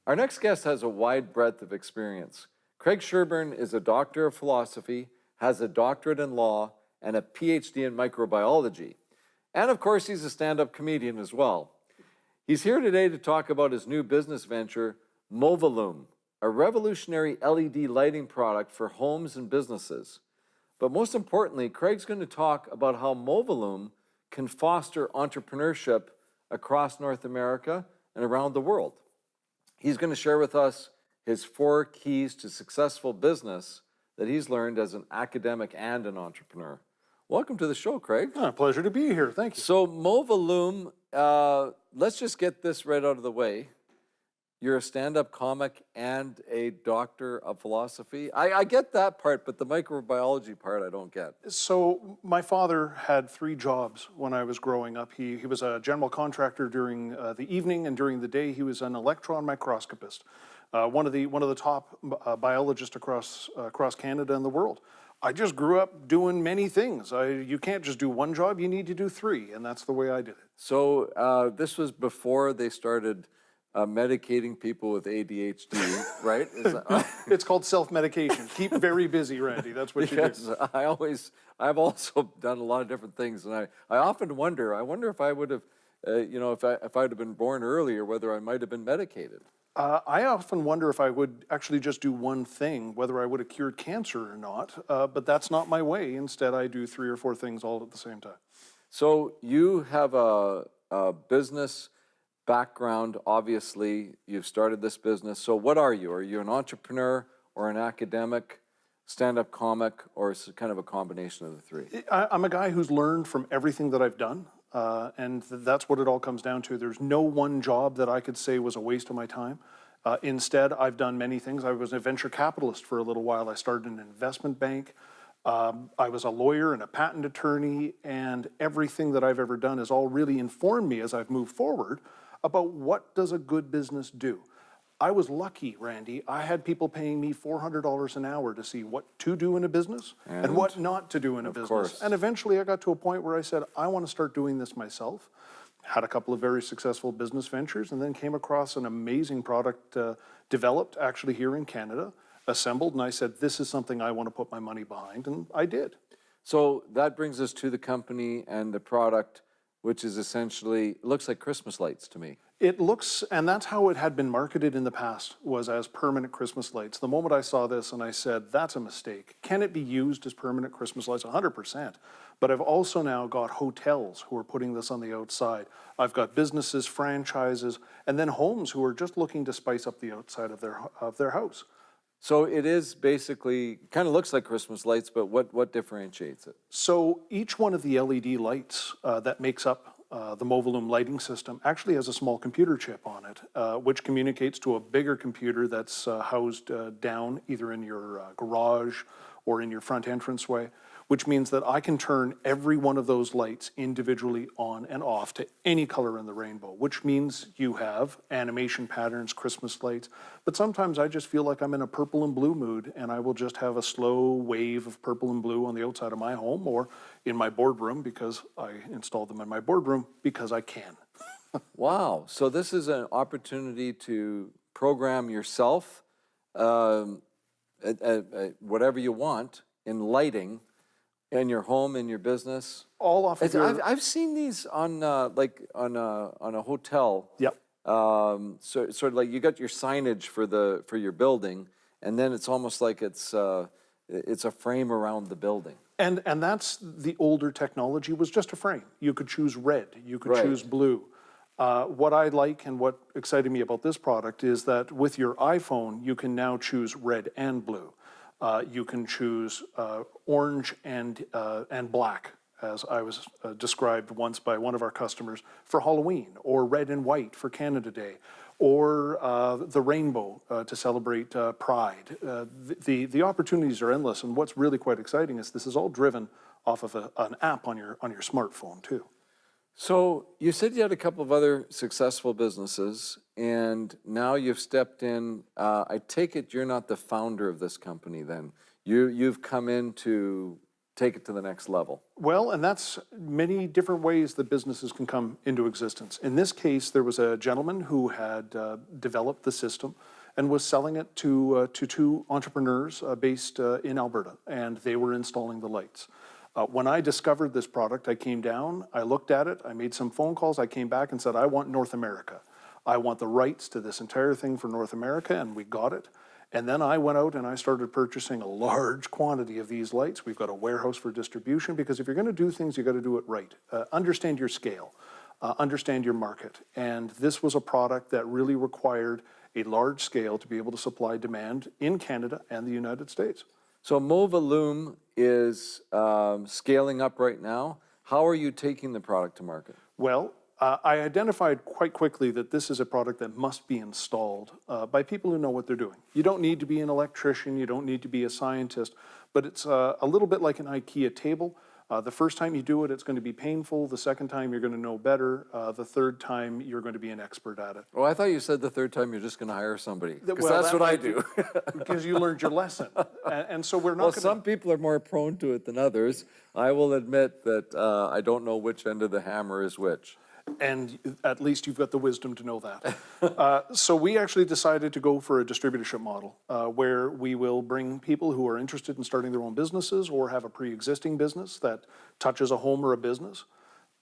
Our next guest has a wide breadth of experience. Craig Sherburne is a doctor of philosophy, has a doctorate in law, and a PhD in microbiology. And of course, he's a stand-up comedian as well. He's here today to talk about his new business venture, Movalume, a revolutionary LED lighting product for homes and businesses. But most importantly, Craig's going to talk about how Movalume can foster entrepreneurship across North America and around the world. He's going to share with us his 4 keys to successful business that he's learned as an academic and an entrepreneur. Welcome to the show, Craig. Pleasure to be here. Thank you. So Movalume, let's just get this right out of the way. You're a stand-up comic and a doctor of philosophy. I get that part, but the microbiology part I don't get. So my father had 3 jobs when I was growing up. He was a general contractor during the evening, and during the day he was an electron microscopist. One of the top biologists across Canada and the world. I just grew up doing many things. You can't just do one job, you need to do 3, and that's the way I did it. So this was before they started medicating people with ADHD, right? It's called self-medication. Keep very busy, Randy. That's what you do. I've also done a lot of different things, and I often wonder. I wonder if I would have, if I'd have been born earlier, whether I might have been medicated. I often wonder if I would actually just do one thing, whether I would have cured cancer or not. But that's not my way. Instead, I do 3 or 4 things all at the same time. So you have a business background, obviously. You've started this business. So what are you? Are you an entrepreneur or an academic, stand-up comic, or is it kind of a combination of the 3? I'm a guy who's learned from everything that I've done, and that's what it all comes down to. There's no one job that I could say was a waste of my time. Instead, I've done many things. I was a venture capitalist for a little while. I started an investment bank. I was a lawyer and a patent attorney, and everything that I've ever done has all really informed me as I've moved forward about what does a good business do. I was lucky, Randy. I had people paying me $400 an hour to see what to do in a business and what not to do in a business. Course. And eventually I got to a point where I said, I want to start doing this myself. Had a couple of very successful business ventures, and then came across an amazing product developed actually here in Canada, assembled, and I said, this is something I want to put my money behind, and I did. So that brings us to the company and the product, which is essentially, looks like Christmas lights to me. It looks, and that's how it had been marketed in the past, was as permanent Christmas lights. The moment I saw this and I said, that's a mistake. Can it be used as permanent Christmas lights? 100%. But I've also now got hotels who are putting this on the outside. I've got businesses, franchises, and then homes who are just looking to spice up the outside of their house. So it is basically, kind of looks like Christmas lights, but what differentiates it? So each one of the LED lights that makes up the Movalume lighting system actually has a small computer chip on it, which communicates to a bigger computer that's housed down either in your garage or in your front entranceway, which means that I can turn every one of those lights individually on and off to any color in the rainbow, which means you have animation patterns, Christmas lights, but sometimes I just feel like I'm in a purple and blue mood, and I will just have a slow wave of purple and blue on the outside of my home or in my boardroom, because I installed them in my boardroom because I can. Wow, so this is an opportunity to program yourself, whatever you want in lighting, in your home, in your business. All off of your... I've seen these on on a hotel. Yep. So sort of like you got your signage for your building, and then it's almost like it's a frame around the building. And that's the older technology, was just a frame. You could choose red, you could choose blue. What I like and what excited me about this product is that with your iPhone, you can now choose red and blue. You can choose orange and black, as I was described once by one of our customers, for Halloween, or red and white for Canada Day, or the rainbow to celebrate Pride. The opportunities are endless, and what's really quite exciting is this is all driven off of an app on your smartphone too. So you said you had a couple of other successful businesses, and now you've stepped in. I take it you're not the founder of this company then. You've come in to take it to the next level? Well, and that's many different ways that businesses can come into existence. In this case, there was a gentleman who had developed the system and was selling it to two entrepreneurs based in Alberta, and they were installing the lights. When I discovered this product, I came down, I looked at it, I made some phone calls, I came back and said, I want North America. I want the rights to this entire thing for North America, and we got it. And then I went out and I started purchasing a large quantity of these lights. We've got a warehouse for distribution, because if you're going to do things, you got to do it right. Understand your scale, understand your market. And this was a product that really required a large scale to be able to supply demand in Canada and the United States. So Movalume is scaling up right now. How are you taking the product to market? Well, I identified quite quickly that this is a product that must be installed by people who know what they're doing. You don't need to be an electrician, you don't need to be a scientist, but it's a little bit like an IKEA table. The first time you do it, it's going to be painful. The second time, you're going to know better. The third time, you're going to be an expert at it. Oh, I thought you said the third time you're just going to hire somebody, because Well, that's that what I might be- do. Because you learned your lesson. And so we're not Well, going some people are more prone to it than others. I will admit that I don't know which end of the hammer is which. And at least you've got the wisdom to know that. So we actually decided to go for a distributorship model where we will bring people who are interested in starting their own businesses or have a pre-existing business that touches a home or a business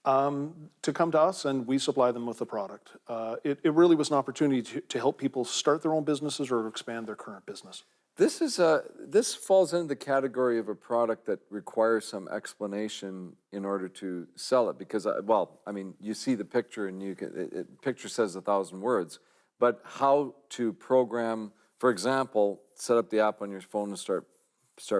to come to us, and we supply them with the product. It really was an opportunity to help people start their own businesses or expand their current business. This falls into the category of a product that requires some explanation in order to sell it, because well, I mean, you see the picture and picture says 1,000 words, but how to program, for example, set up the app on your phone and start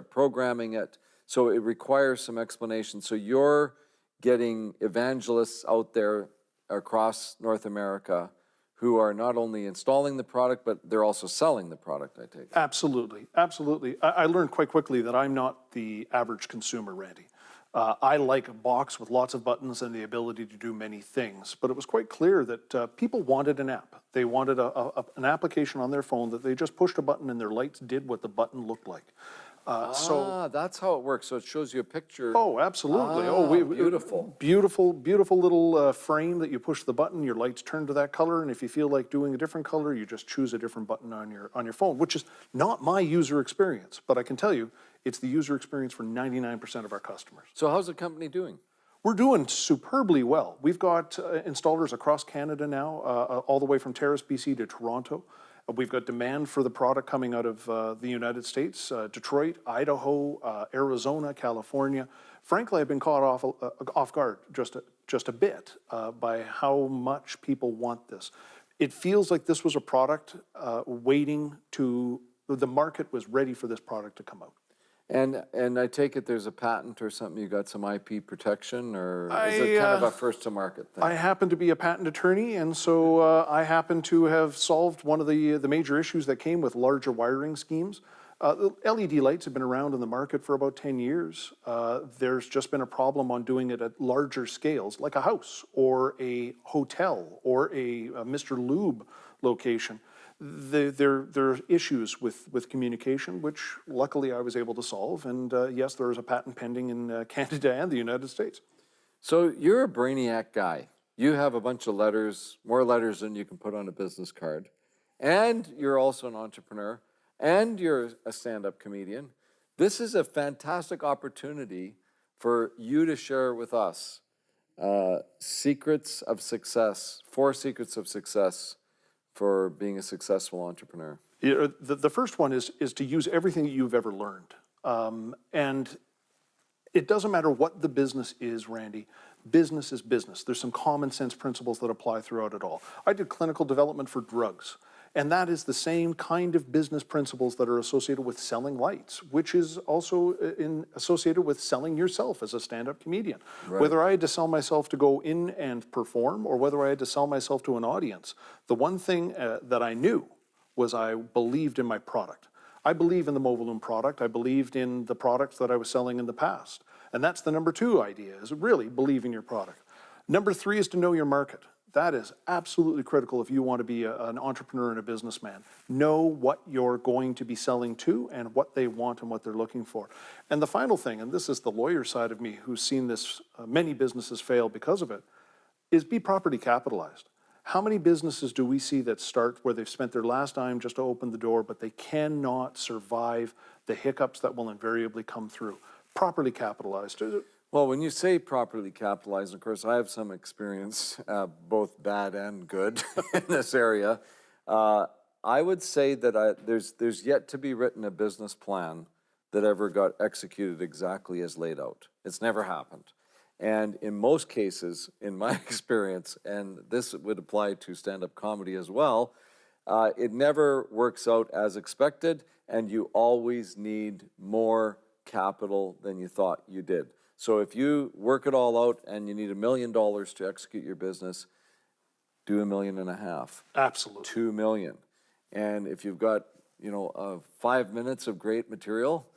programming it. So it requires some explanation. So you're getting evangelists out there across North America who are not only installing the product, but they're also selling the product, I take it. Absolutely, absolutely. I learned quite quickly that I'm not the average consumer, Randy. I like a box with lots of buttons and the ability to do many things, but it was quite clear that people wanted an app. They wanted an application on their phone that they just pushed a button and their lights did what the button looked like. That's how it works. So it shows you a picture. Oh, absolutely. Beautiful. Beautiful little frame that you push the button, your lights turn to that color, and if you feel like doing a different color, you just choose a different button on your phone, which is not my user experience, but I can tell you, it's the user experience for 99% of our customers. So how's the company doing? We're doing superbly well. We've got installers across Canada now, all the way from Terrace, BC to Toronto. We've got demand for the product coming out of the United States, Detroit, Idaho, Arizona, California. Frankly, I've been caught off guard just a bit by how much people want this. It feels like this was a product the market was ready for this product to come out. And I take it there's a patent or something, you got some IP protection, or is it kind of a first to market thing? I happen to be a patent attorney, and so I happen to have solved one of the major issues that came with larger wiring schemes. LED lights have been around in the market for about 10 years. There's just been a problem on doing it at larger scales, like a house or a hotel or a Mr. Lube location. There are issues with communication, which luckily I was able to solve. And yes, there is a patent pending in Canada and the United States. So you're a brainiac guy. You have a bunch of letters, more letters than you can put on a business card. And you're also an entrepreneur. And you're a stand-up comedian. This is a fantastic opportunity for you to share with us secrets of success, 4 secrets of success for being a successful entrepreneur. The first one is to use everything that you've ever learned. And it doesn't matter what the business is, Randy. Business is business. There's some common sense principles that apply throughout it all. I did clinical development for drugs. And that is the same kind of business principles that are associated with selling lights, which is also associated with selling yourself as a stand-up comedian. Right. Whether I had to sell myself to go in and perform or whether I had to sell myself to an audience, the one thing that I knew was I believed in my product. I believe in the Movalume product. I believed in the products that I was selling in the past. And that's the number 2 idea, is really believe in your product. Number 3 is to know your market. That is absolutely critical if you want to be an entrepreneur and a businessman. Know what you're going to be selling to and what they want and what they're looking for. And the final thing, and this is the lawyer side of me who's seen this, many businesses fail because of it, is be properly capitalized. How many businesses do we see that start where they've spent their last dime just to open the door, but they cannot survive the hiccups that will invariably come through? Properly capitalized. Well, when you say properly capitalized, of course, I have some experience, both bad and good, in this area. I would say that there's yet to be written a business plan that ever got executed exactly as laid out. It's never happened. And in most cases, in my experience, and this would apply to stand-up comedy as well, it never works out as expected, and you always need more capital than you thought you did. So if you work it all out and you need $1 million to execute your business, do $1.5 million. Absolutely. 2 million. And if you've got, 5 minutes of great material,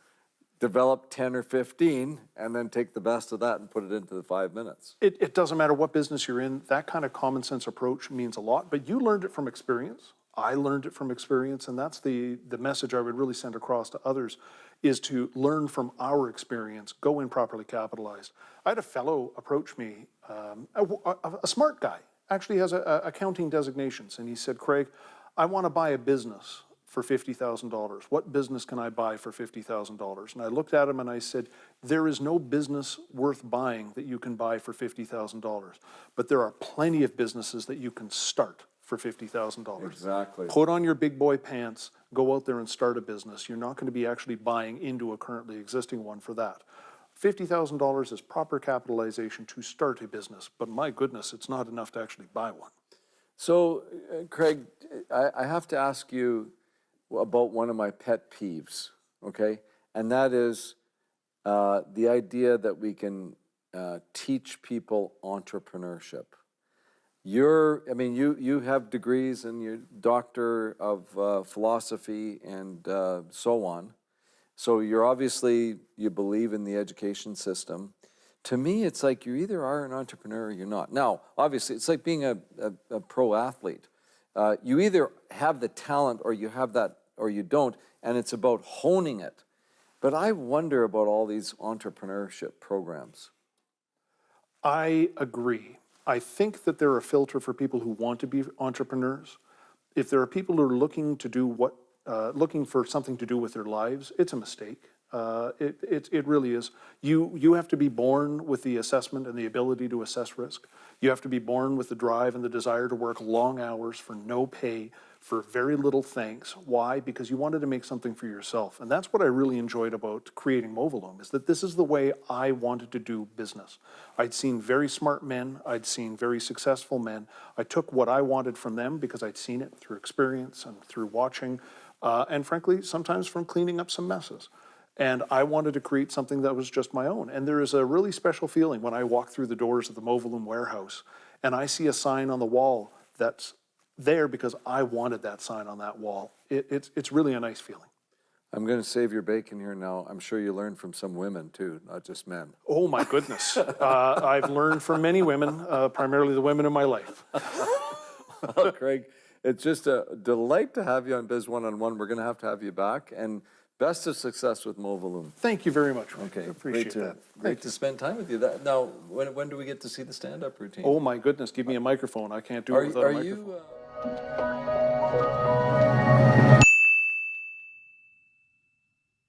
develop 10 or 15 and then take the best of that and put it into the 5 minutes. It doesn't matter what business you're in, that kind of common sense approach means a lot, but you learned it from experience. I learned it from experience, and that's the message I would really send across to others, is to learn from our experience, go in properly capitalized. I had a fellow approach me, a smart guy, actually has accounting designations, and he said, Craig, I want to buy a business for $50,000. What business can I buy for $50,000? And I looked at him and I said, there is no business worth buying that you can buy for $50,000, but there are plenty of businesses that you can start for $50,000. Exactly. Put on your big boy pants, go out there and start a business. You're not going to be actually buying into a currently existing one for that. $50,000 is proper capitalization to start a business, but my goodness, it's not enough to actually buy one. So, Craig, I have to ask you about one of my pet peeves, okay? And that is the idea that we can teach people entrepreneurship. You have degrees and you're doctor of philosophy and so on. So you believe in the education system. To me, it's like you either are an entrepreneur or you're not. Now, obviously, it's like being a pro athlete. You either have the talent or you have that or you don't, and it's about honing it. But I wonder about all these entrepreneurship programs. I agree. I think that they're a filter for people who want to be entrepreneurs. If there are people who are looking for something to do with their lives, it's a mistake. It really is. You have to be born with the assessment and the ability to assess risk. You have to be born with the drive and the desire to work long hours for no pay, for very little thanks. Why? Because you wanted to make something for yourself. And that's what I really enjoyed about creating Movolume, is that this is the way I wanted to do business. I'd seen very smart men. I'd seen very successful men. I took what I wanted from them because I'd seen it through experience and through watching, and frankly, sometimes from cleaning up some messes. And I wanted to create something that was just my own. And there is a really special feeling when I walk through the doors of the Movolume warehouse and I see a sign on the wall that's there because I wanted that sign on that wall. It's really a nice feeling. I'm going to save your bacon here now. I'm sure you learned from some women too, not just men. Oh my goodness. I've learned from many women, primarily the women in my life. Well, Craig, it's just a delight to have you on Biz One-on-One. We're going to have you back. And best of success with Movolume. Thank you very much, Rick. Okay, I appreciate that. Great to spend time with you. Now, when do we get to see the stand-up routine? Oh my goodness, give me a microphone. I can't do it without a microphone. Are you...